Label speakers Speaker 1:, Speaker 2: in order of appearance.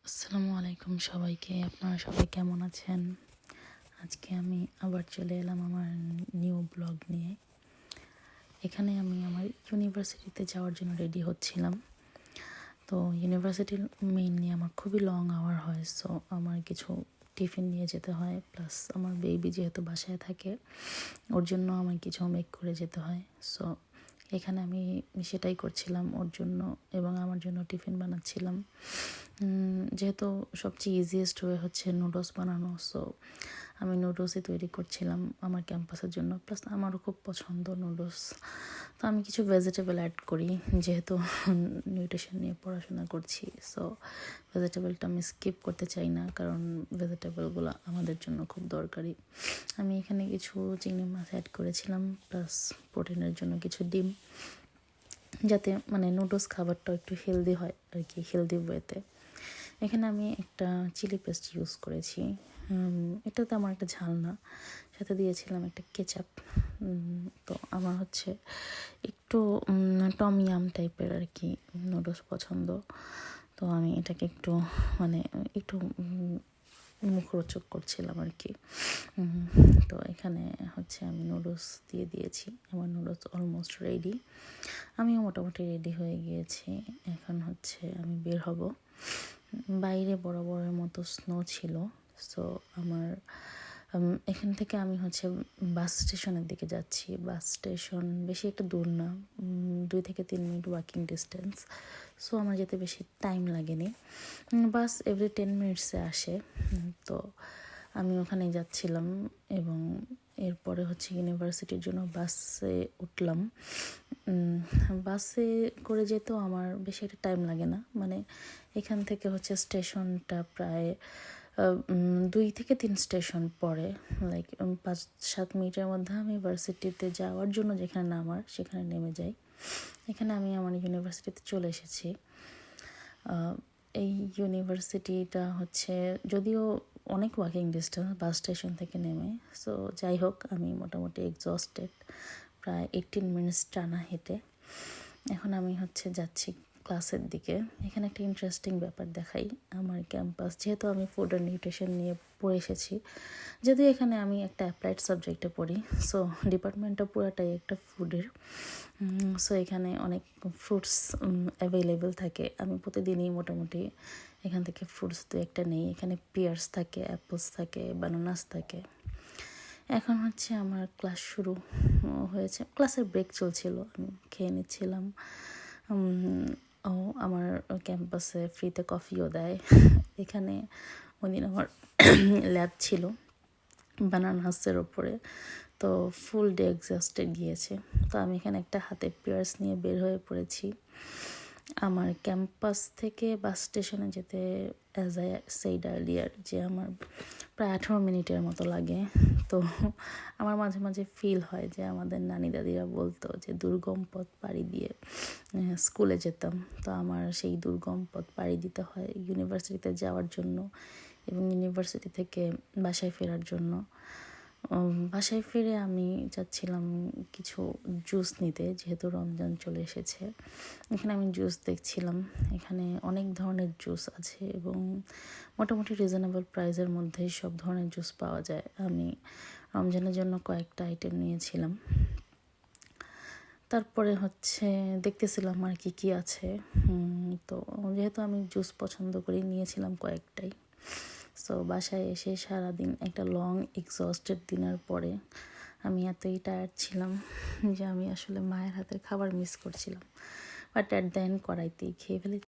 Speaker 1: আসসালামু আলাইকুম সবাইকে। আপনারা সবাই কেমন আছেন? আজকে আমি আবার চলে এলাম আমার নিউ ব্লগ নিয়ে। এখানে আমি আমার ইউনিভার্সিটিতে যাওয়ার জন্য রেডি হচ্ছিলাম। তো ইউনিভার্সিটির মেইনলি আমার খুবই লং আওয়ার হয়, সো আমার কিছু টিফিন নিয়ে যেতে হয়, প্লাস আমার বেবি যেহেতু বাসায় থাকে ওর জন্য আমার কিছু মেক করে যেতে হয়। সো এখানে আমি সেটাই করছিলাম ওর জন্য এবং আমার জন্য টিফিন বানাচ্ছিলাম। যেহেতু সবচেয়ে ইজিয়েস্ট ওয়ে হচ্ছে নুডলস বানানো, সো আমি নুডলসই তৈরি করছিলাম আমার ক্যাম্পাসের জন্য। প্লাস আমারও খুব পছন্দ নুডলস, তো আমি কিছু ভেজিটেবল অ্যাড করি যেহেতু নিউট্রিশন নিয়ে পড়াশোনা করছি। সো ভেজিটেবলটা আমি স্কিপ করতে চাই না, কারণ ভেজিটেবলগুলো আমাদের জন্য খুব দরকারি। আমি এখানে কিছু চিংড়ি মাছ অ্যাড করেছিলাম, প্লাস প্রোটিনের জন্য কিছু ডিম, যাতে মানে নুডলস খাবারটা একটু হেলদি হয় আর কি, হেলদি ওয়েতে। এখানে আমি একটা চিলি পেস্ট ইউজ করেছি, এটা তো আমার একটা ঝাল না, সাথে দিয়েছিলাম একটা কেচাপ। তো আমার হচ্ছে একটু টমিয়াম টাইপের আর কি নুডলস পছন্দ, তো আমি এটাকে একটু মানে একটু মুখরোচক করছিলাম আর কি। তো এখানে হচ্ছে আমি নুডলস দিয়ে দিয়েছি, আমার নুডলস অলমোস্ট রেডি, আমিও মোটামুটি রেডি হয়ে গিয়েছি। এখন হচ্ছে আমি বের হব। বাইরে বরাবরের মতো স্নো ছিল, সো আমার এখান থেকে আমি হচ্ছে বাস স্টেশনের দিকে যাচ্ছি। বাস স্টেশন বেশি একটা দূর না, 2 থেকে 3 মিনিট ওয়াকিং ডিস্টেন্স, সো আমার যেতে বেশি টাইম লাগেনি। বাস এভরি 10 মিনিটসে আসে। তো আমি ওখানে যাচ্ছিলাম এবং এরপরে হচ্ছে ইউনিভার্সিটির জন্য বাসে উঠলাম। বাসে করে যেতেও আমার বেশি একটা টাইম লাগে না, মানে এখান থেকে হচ্ছে স্টেশনটা প্রায় 2 থেকে 3 স্টেশন পরে, লাইক 5-7 মিনিটের মধ্যে আমি ভার্সিটিতে যাওয়ার জন্য যেখানে নামার সেখানে নেমে যাই। এখানে আমি আমার ইউনিভার্সিটিতে চলে এসেছি। এই ইউনিভার্সিটিটা হচ্ছে যদিও অনেক ওয়াকিং ডিস্টেন্স বাস স্টেশন থেকে নেমে, সো যাই হোক আমি মোটামুটি এক্সস্টেড, প্রায় 18 মিনিটস টানা হেঁটে। এখন আমি হচ্ছে যাচ্ছি ক্লাসের দিকে। এখানে একটা ইন্টারেস্টিং ব্যাপার দেখাই, আমার ক্যাম্পাস যেহেতু আমি ফুড অ্যান্ড নিউট্রিশন নিয়ে পড়ে এসেছি, যদিও এখানে আমি একটা অ্যাপ্লাইড সাবজেক্টে পড়ি, সো ডিপার্টমেন্টটা পুরোটাই একটা ফুডের। সো এখানে অনেক ফ্রুটস অ্যাভেলেবেল থাকে, আমি প্রতিদিনই মোটামুটি এখান থেকে ফ্রুটস 2-1টা নেই। এখানে পিয়ার্স থাকে, অ্যাপলস থাকে, বানানাস থাকে। এখন হচ্ছে আমার ক্লাস শুরু হয়েছে, ক্লাসের ব্রেক চলছিল, আমি খেয়ে নিচ্ছিলাম। ও আমার ক্যাম্পাসে ফ্রিতে কফিও দেয়। এখানে ওইদিন আমার ল্যাব ছিল বানানাসের ওপরে, তো ফুল ডে এক্সস্টেড গিয়েছে। তো আমি এখানে একটা হাতে পেয়ার্স নিয়ে বের হয়ে পড়েছি। আমার ক্যাম্পাস থেকে বাস স্টেশনে যেতে, অ্যাজ আই সেইড আর্লিয়ার, যে আমার প্রায় 18 মিনিটের মতো লাগে। তো আমার মাঝে মাঝে ফিল হয় যে আমাদের নানি দাদিরা বলতো যে দুর্গম পথ পাড়ি দিয়ে স্কুলে যেতাম, তো আমার সেই দুর্গম পথ পাড়ি দিতে হয় ইউনিভার্সিটিতে যাওয়ার জন্য এবং ইউনিভার্সিটি থেকে বাসায় ফেরার জন্য। বাসায় ফিরে আমি যাচ্ছিলাম কিছু জুস নিতে, যেহেতু রমজান চলে এসেছে। এখানে আমি জুস দেখছিলাম, এখানে অনেক ধরনের জুস আছে এবং মোটামুটি রিজনেবল প্রাইসের মধ্যেই সব ধরনের জুস পাওয়া যায়। আমি রমজানের জন্য কয়েকটা আইটেম নিয়েছিলাম, তারপরে হচ্ছে দেখতেছিলাম আর কি কি আছে। তো যেহেতু আমি জুস পছন্দ করি, নিয়েছিলাম কয়েকটাই। সো বাসায় এসে সারাদিন একটা লং এক্সস্টেড দিনের পরে আমি এতই টায়ার্ড ছিলাম যে আমি আসলে মায়ের হাতের খাবার মিস করছিলাম, বাট অ্যাট দ্য এন্ড কড়াইতেই খেয়ে ফেলেছি।